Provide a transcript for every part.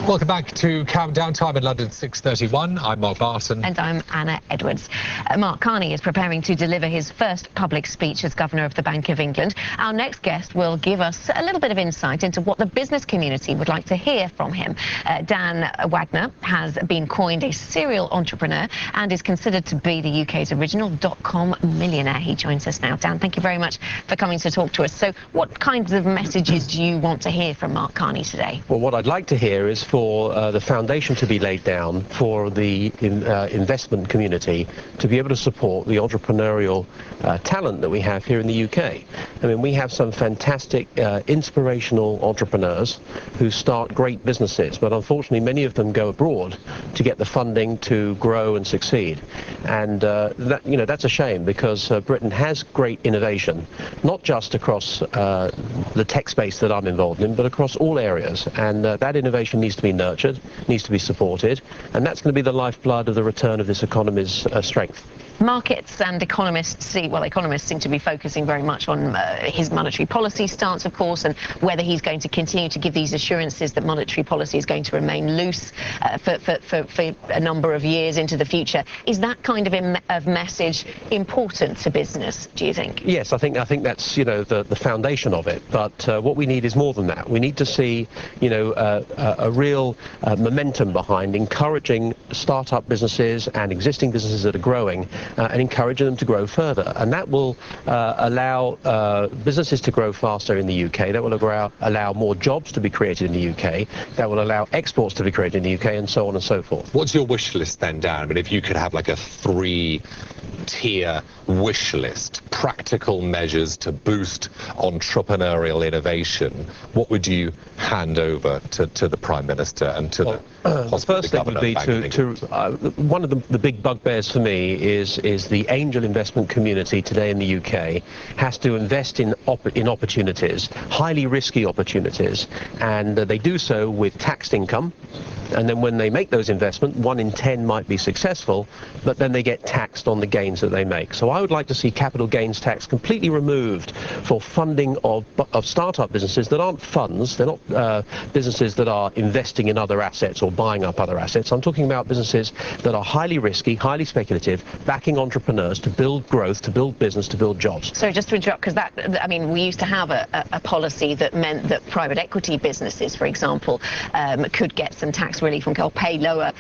Welcome back to Countdown. Time in London, 6:31. I'm Mark Barton. And I'm Anna Edwards. Mark Carney is preparing to deliver his first public speech as Governor of the Bank of England. Our next guest will give us a little bit of insight into what the business community would like to hear from him. Dan Wagner has been coined a serial entrepreneur and is considered to be the UK's original dot-com millionaire. He joins us now. Dan, thank you very much for coming to talk to us. So what kinds of messages do you want to hear from Mark Carney today? Well, what I'd like to hear is for the foundation to be laid down for the investment community to be able to support the entrepreneurial talent that we have here in the UK. I mean, we have some fantastic, inspirational entrepreneurs who start great businesses, but unfortunately many of them go abroad to get the funding to grow and succeed. And that's a shame, because Britain has great innovation, not just across the tech space that I'm involved in, but across all areas. And that innovation needs to be nurtured, needs to be supported, and that's going to be the lifeblood of the return of this economy's strength. Markets and economists seem to be focusing very much on his monetary policy stance, of course, and whether he's going to continue to give these assurances that monetary policy is going to remain loose for a number of years into the future. Is that kind of message important to business, do you think? Yes, I think that's the foundation of it. But what we need is more than that. We need to see a real momentum behind encouraging start-up businesses and existing businesses that are growing, and encouraging them to grow further. And that will allow businesses to grow faster in the UK. That will allow more jobs to be created in the UK. That will allow exports to be created in the UK, and so on and so forth. What's your wish list then, Dan? I mean, if you could have like a three-tier wish list, practical measures to boost entrepreneurial innovation, what would you hand over to the Prime Minister and to the first thing would be one of the big bugbears for me is the angel investment community today in the UK has to invest in opportunities, highly risky opportunities, and they do so with taxed income. And then when they make those investments, 1 in 10 might be successful, but then they get taxed on the gains that they make. So I would like to see capital gains tax completely removed for funding of startup businesses that aren't funds. They're not businesses that are investing in other assets or buying up other assets. I'm talking about businesses that are highly risky, highly speculative, backing entrepreneurs to build growth, to build business, to build jobs. So just to interrupt, because we used to have a policy that meant that private equity businesses, for example, could get some tax relief and pay lower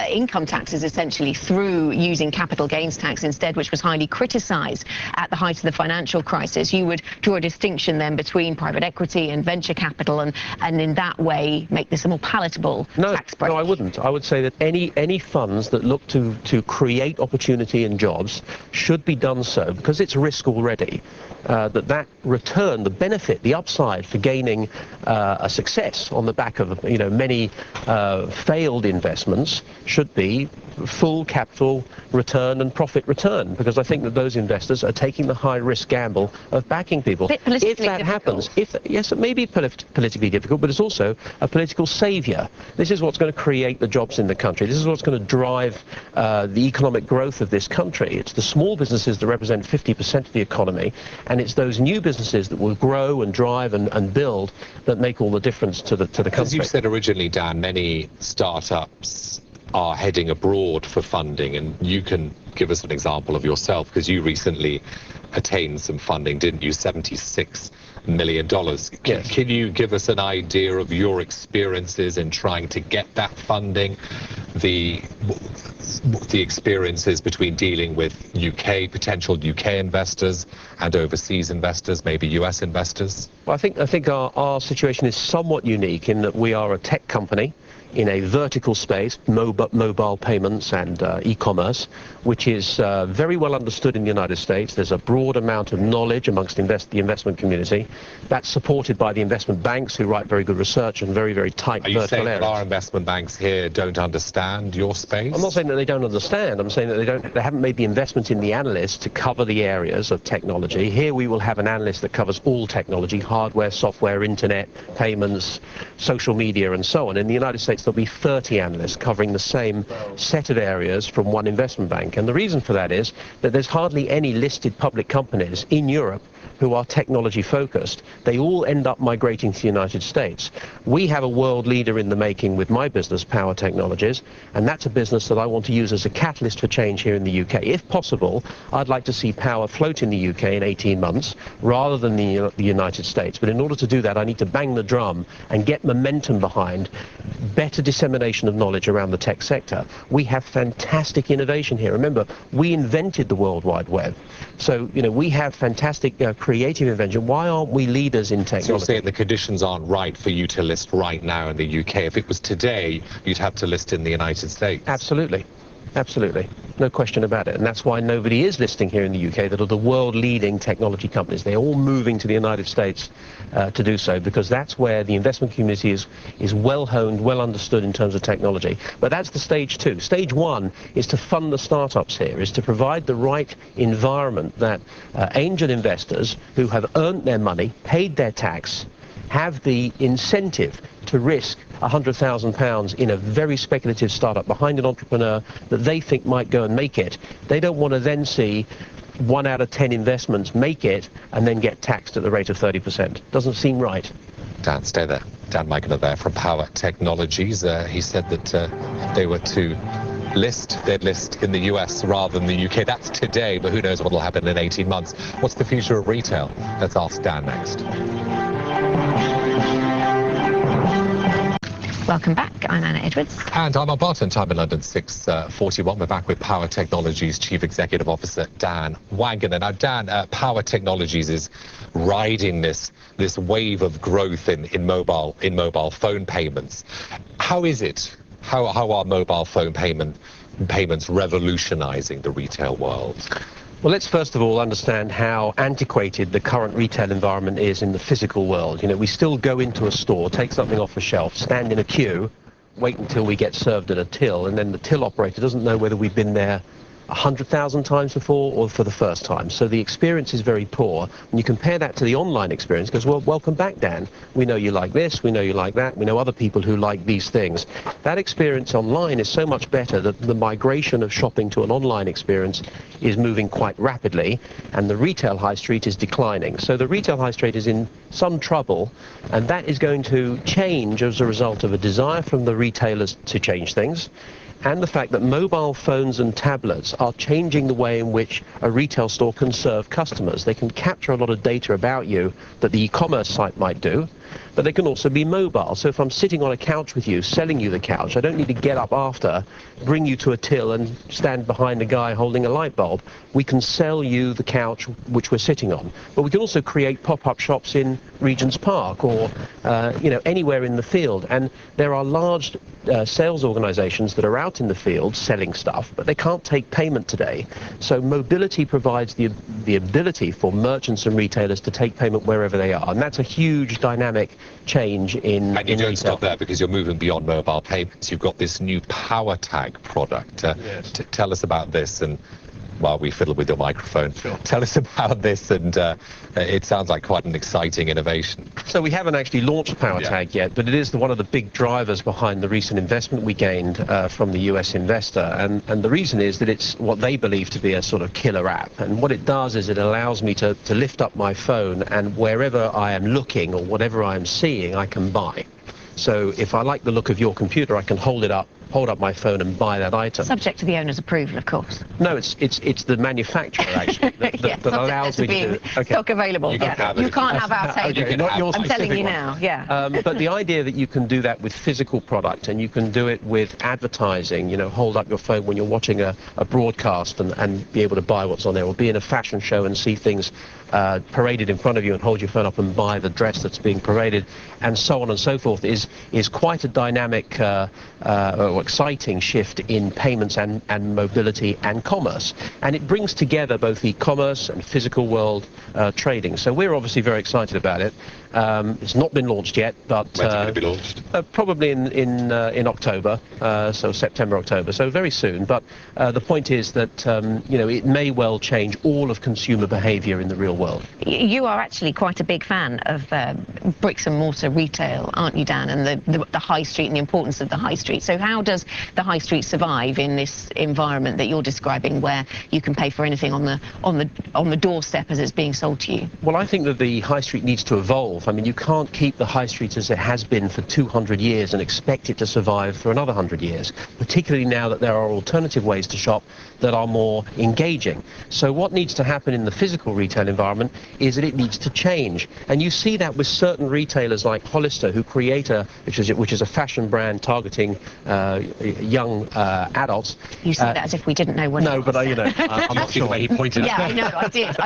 income taxes essentially through using capital gains tax instead, which was highly criticised at the height of the financial crisis. You would draw a distinction then between private equity and venture capital, and in that way make this a more palatable tax break. No, I wouldn't. I would say that any funds that look to create opportunity and jobs should be done so, because it's risk already. That return, the benefit, the upside for gaining a success on the back of many failed investments should be full capital return and profit return, because I think that those investors are taking the high risk gamble of backing people. If that happens, yes, it may be politically difficult, but it's also a political saviour. This is what's going to create the jobs in the country. This is what's going to drive the economic growth of this country. It's the small businesses that represent 50% of the economy, and it's those new businesses that will grow and drive and build that make all the difference to the country. As you said originally, Dan, many startups are heading abroad for funding, and you can give us an example of yourself, because you recently attained some funding, didn't you? $76 million. Yes. Can you give us an idea of your experiences in trying to get that funding, the experiences between dealing with potential UK investors and overseas investors, maybe US investors? Well, I think our situation is somewhat unique in that we are a tech company in a vertical space, mobile payments and e-commerce, which is very well understood in the United States. There's a broad amount of knowledge amongst the investment community. That's supported by the investment banks, who write very good research and very, very tight vertical areas. Are you saying that our investment banks here don't understand your space? I'm not saying that they don't understand. I'm saying that they haven't made the investment in the analysts to cover the areas of technology. Here we will have an analyst that covers all technology: hardware, software, internet, payments, social media, and so on. In the United States, there'll be 30 analysts covering the same set of areas from one investment bank. And the reason for that is that there's hardly any listed public companies in Europe who are technology focused, they all end up migrating to the United States. We have a world leader in the making with my business, Powa Technologies, and that's a business that I want to use as a catalyst for change here in the UK. If possible, I'd like to see Powa float in the UK in 18 months rather than the United States. But in order to do that, I need to bang the drum and get momentum behind better dissemination of knowledge around the tech sector. We have fantastic innovation here. Remember, we invented the World Wide Web. So, we have fantastic creative invention. Why aren't we leaders in technology? So you're saying the conditions aren't right for you to list right now in the UK. If it was today, you'd have to list in the United States. Absolutely. Absolutely. No question about it. And that's why nobody is listing here in the UK that are the world-leading technology companies. They're all moving to the United States to do so, because that's where the investment community is well-honed, well understood in terms of technology. But that's the stage two. Stage one is to fund the startups here, is to provide the right environment that angel investors who have earned their money, paid their tax, have the incentive to risk £100,000 in a very speculative startup behind an entrepreneur that they think might go and make it. They don't want to then see 1 out of 10 investments make it and then get taxed at the rate of 30%. Doesn't seem right. Dan, stay there. Dan Wagner there from Powa Technologies. He said that they were to they'd list in the US rather than the UK. That's today, but who knows what will happen in 18 months. What's the future of retail? Let's ask Dan next. Welcome back. I'm Anna Edwards. And I'm on Barton. Time in London, 6:41. We're back with Powa Technologies Chief Executive Officer Dan Wagner. Now, Dan, Powa Technologies is riding this wave of growth in mobile phone payments. How is it? How are mobile phone payments revolutionising the retail world? Well, let's first of all understand how antiquated the current retail environment is in the physical world. We still go into a store, take something off the shelf, stand in a queue, wait until we get served at a till, and then the till operator doesn't know whether we've been there 100,000 times before or for the first time. So the experience is very poor. When you compare that to the online experience, because, well, welcome back, Dan. We know you like this, we know you like that, we know other people who like these things. That experience online is so much better that the migration of shopping to an online experience is moving quite rapidly, and the retail high street is declining. So the retail high street is in some trouble, and that is going to change as a result of a desire from the retailers to change things, and the fact that mobile phones and tablets are changing the way in which a retail store can serve customers. They can capture a lot of data about you that the e-commerce site might do, but they can also be mobile. So if I'm sitting on a couch with you, selling you the couch, I don't need to get up after, bring you to a till and stand behind a guy holding a light bulb. We can sell you the couch which we're sitting on. But we can also create pop-up shops in Regent's Park or anywhere in the field. And there are large sales organizations that are out in the field selling stuff, but they can't take payment today. So mobility provides the ability for merchants and retailers to take payment wherever they are. And that's a huge dynamic change in And you don't retail. stop there, because you're moving beyond mobile payments. You've got this new Powa Tag product. Yes. Tell us about this, and while we fiddle with your microphone, Sure. Tell us about this, and it sounds like quite an exciting innovation. So we haven't actually launched Powa Tag yet, but it is one of the big drivers behind the recent investment we gained from the US investor. And the reason is that it's what they believe to be a sort of killer app. And what it does is it allows me to lift up my phone, and wherever I am looking or whatever I am seeing, I can buy. So if I like the look of your computer, I can hold up my phone and buy that item. Subject to the owner's approval, of course. No, it's the manufacturer actually that allows me to do it. Okay. Stock available. You can't have it. You can't have our tape. Okay, not your I'm telling specific you one. now. Yeah. But the idea that you can do that with physical product, and you can do it with advertising, hold up your phone when you're watching a broadcast and be able to buy what's on there, or be in a fashion show and see things paraded in front of you and hold your phone up and buy the dress that's being paraded, and so on and so forth, is quite a dynamic or exciting shift in payments and mobility and commerce. And it brings together both e-commerce and physical world trading. So we're obviously very excited about it. It's not been launched yet, but when's it going to be launched? Probably in October, so September, October, so very soon. But the point is that it may well change all of consumer behaviour in the real world. You are actually quite a big fan of bricks and mortar retail, aren't you, Dan? And the high street and the importance of the high street. So how does the high street survive in this environment that you're describing, where you can pay for anything on the doorstep as it's being sold to you? Well, I think that the high street needs to evolve. I mean, you can't keep the high street as it has been for 200 years and expect it to survive for another 100 years, particularly now that there are alternative ways to shop that are more engaging. So what needs to happen in the physical retail environment is that it needs to change. And you see that with certain retailers like Hollister, who create which is a fashion brand targeting young adults. You said that as if we didn't know what no, it was. but I'm not sure where he pointed yeah, at. I know, I did.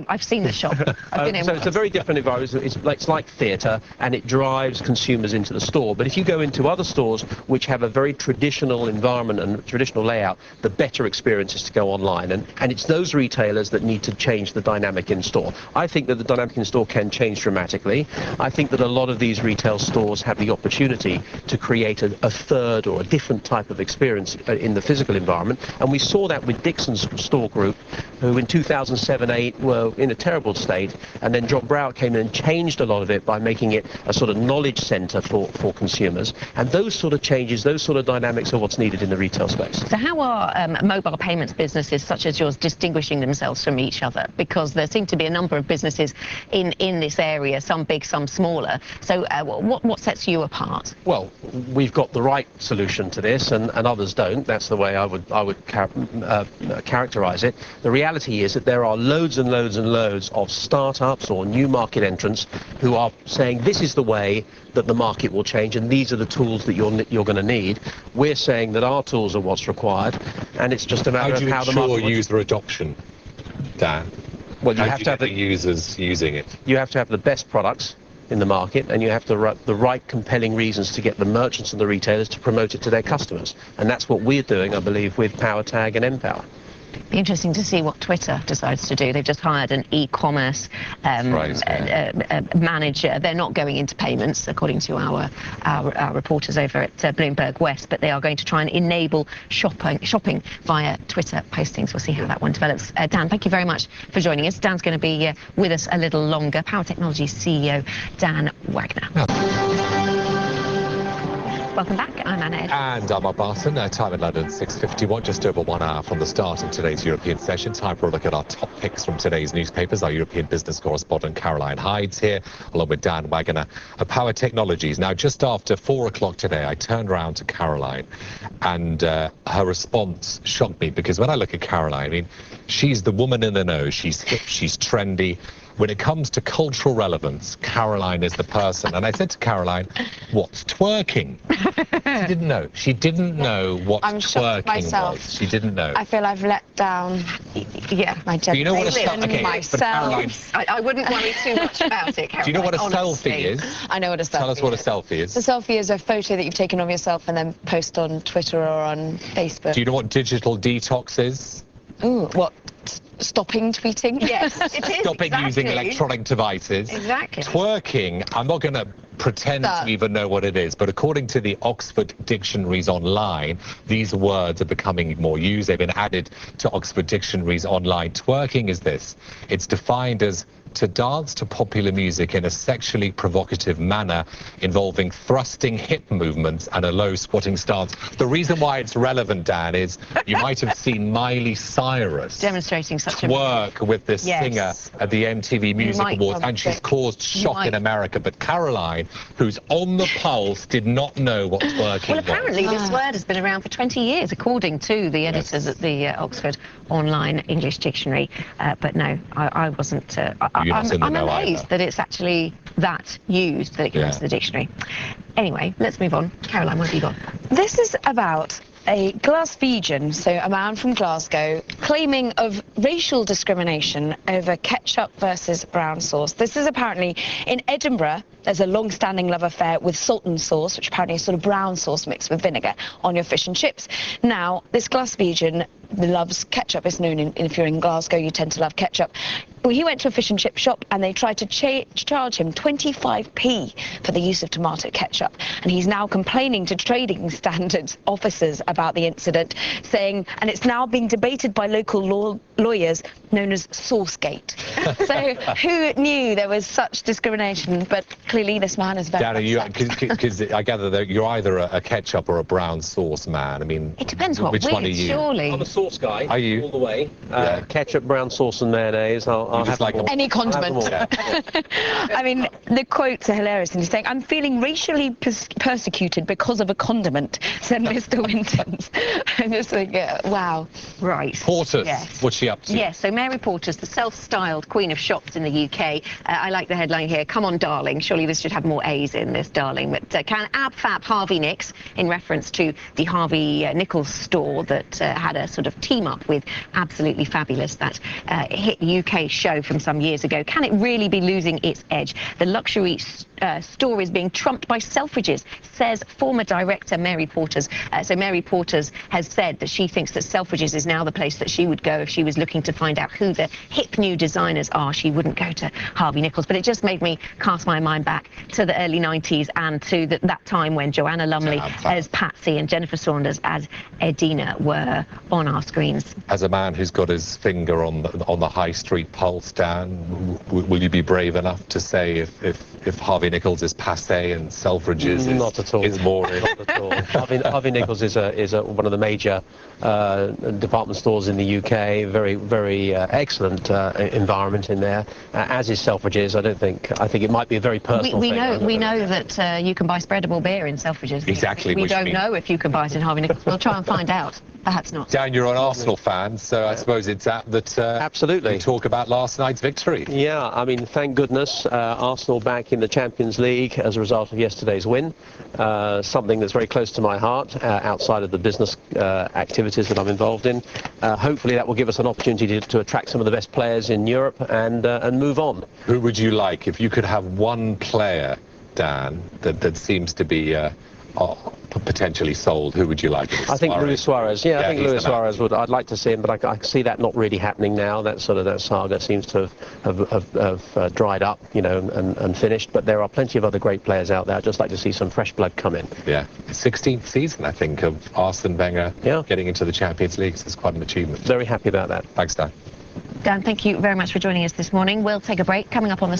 I've seen the shop. I've been in so it's a very different environment. It's like theatre, and it drives consumers into the store. But if you go into other stores which have a very traditional environment and traditional layout, the better experience is to go online. And it's those retailers that need to change the dynamic in store. I think that the dynamic in store can change dramatically. I think that a lot of these retail stores have the opportunity to create a third or a different type of experience in the physical environment. And we saw that with Dixon's store group, who in 2007-8 were in a terrible state, and then John Browett came in and changed a lot of it by making it a sort of knowledge centre for consumers. And those sort of changes, those sort of dynamics are what's needed in the retail space. So how are mobile payments businesses such as yours distinguishing themselves from each other? Because there seem to be a number of businesses in this area, some big, some smaller. So what sets you apart? Well, we've got the right solution to this, and others don't. That's the way I would characterise it. The reality is that there are loads and loads and loads of startups or new market entrants who are saying this is the way that the market will change, and these are the tools that you're going to need. We're saying that our tools are what's required, and it's just a matter of how the market. How do you ensure user adoption, Dan? Well, you how have do you to have get the users using it. You have to have the best products in the market, and you have the right compelling reasons to get the merchants and the retailers to promote it to their customers. And that's what we're doing, I believe, with PowerTag and Empower. Be interesting to see what Twitter decides to do. They've just hired an e-commerce manager. They're not going into payments, according to our reporters over at Bloomberg West, but they are going to try and enable shopping via Twitter postings. We'll see how that one develops. Dan, thank you very much for joining us. Dan's going to be with us a little longer. Power Technologies CEO Dan Wagner. Welcome back. I'm Anna Ed. And I'm Mark Barton. Time in London, 6:51, just over 1 hour from the start of today's European session. Time for a look at our top picks from today's newspapers. Our European business correspondent Caroline Hyde's here, along with Dan Wagner of Power Technologies. Now, just after 4 o'clock today, I turned around to Caroline, and her response shocked me, because when I look at Caroline, I mean, she's the woman in the know. She's hip, she's trendy. When it comes to cultural relevance, Caroline is the person. And I said to Caroline, what's twerking? She didn't know. She didn't know what twerking was. She didn't know. I feel I've let down, my generation. You know what myself. I wouldn't worry too much about it, Caroline. Do you know what a honestly. selfie is? I know what a selfie is. Tell us what a selfie is. A selfie is a photo that you've taken of yourself and then post on Twitter or on Facebook. Do you know what digital detox is? Ooh, what? Stopping tweeting? Yes, it is. Stopping using electronic devices. Exactly. Twerking, I'm not going to pretend to even know what it is, but according to the Oxford Dictionaries Online, these words are becoming more used. They've been added to Oxford Dictionaries Online. Twerking is this. It's defined as to dance to popular music in a sexually provocative manner involving thrusting hip movements and a low squatting stance. The reason why it's relevant, Dan, is you might have seen Miley Cyrus demonstrating such twerk with this singer at the MTV Music Awards, and she's caused shock in America. But Caroline, who's on the pulse, did not know what twerking was. Well, apparently this word has been around for 20 years, according to the editors at the Oxford Online English Dictionary. But no, I wasn't. I'm amazed that it's actually that used, that it comes to the dictionary. Anyway, let's move on. Caroline, what have you got? This is about a Glaswegian, so a man from Glasgow, claiming of racial discrimination over ketchup versus brown sauce. This is apparently in Edinburgh. There's a long-standing love affair with salt and sauce, which apparently is sort of brown sauce mixed with vinegar on your fish and chips. Now, this Glaswegian loves ketchup. It's known if you're in Glasgow, you tend to love ketchup. he went to a fish and chip shop and they tried to charge him 25p for the use of tomato ketchup. And he's now complaining to trading standards officers about the incident, saying, and it's now being debated by local lawyers, known as Saucegate. So who knew there was such discrimination? But clearly this man is very because I gather that you're either a ketchup or a brown sauce man. I mean, it depends what which one are you? Surely. I'm a sauce guy. Are you? All the way. Yeah. Ketchup, brown sauce and mayonnaise. I'll have like any condiment. I mean, the quotes are hilarious. And he's saying, I'm feeling racially persecuted because of a condiment, said Mr. Wintons. I'm just like, wow. Right. Porter's, yes. What's she up to? Yes, so Mary Porter's the self-styled queen of shops in the UK. I like the headline here, come on darling. Surely this should have more A's in this, darling. But can ab-fab Harvey Nicks, in reference to the Harvey Nichols store that had a sort of team-up with Absolutely Fabulous, that hit UK show from some years ago. Can it really be losing its edge? The luxury store is being trumped by Selfridges, says former director Mary Porter's. So Mary Porter's has said that she thinks that Selfridges is now the place that she would go if she was looking to find out who the hip new designers are. She wouldn't go to Harvey Nichols. But it just made me cast my mind back to the early 90s and to that time when Joanna Lumley as Patsy and Jennifer Saunders as Edina were on our screens. As a man who's got his finger on the high street pulse, Dan, will you be brave enough to say if Harvey Nichols is passé and Selfridges not at all. is more? Not at all. Harvey Nichols is one of the major department stores in the UK. Very excellent environment in there. As is Selfridges. I think it might be a very personal thing. We know that you can buy spreadable beer in Selfridges. Exactly. We don't know if you can buy it in Harvey Nichols. We'll try and find out. Perhaps not. Dan, you're an Arsenal fan, so I suppose it's apt that absolutely you talk about last night's victory. Yeah, I mean, thank goodness Arsenal back in the Champions League as a result of yesterday's win. Something that's very close to my heart outside of the business activities that I'm involved in. Hopefully that will give us an opportunity to attract some of the best players in Europe and move on. Who would you like if you could have one player, Dan, that seems to be potentially sold? Who would you like? I think Luis Suarez. Yeah, I think Luis Suarez would. I'd like to see him, but I see that not really happening now. That saga seems to have dried up, you know, and finished. But there are plenty of other great players out there. I'd just like to see some fresh blood come in. Yeah, 16th season, I think, of Arsene Wenger getting into the Champions League. So it's quite an achievement. Very happy about that. Thanks, Dan. Dan, thank you very much for joining us this morning. We'll take a break. Coming up on the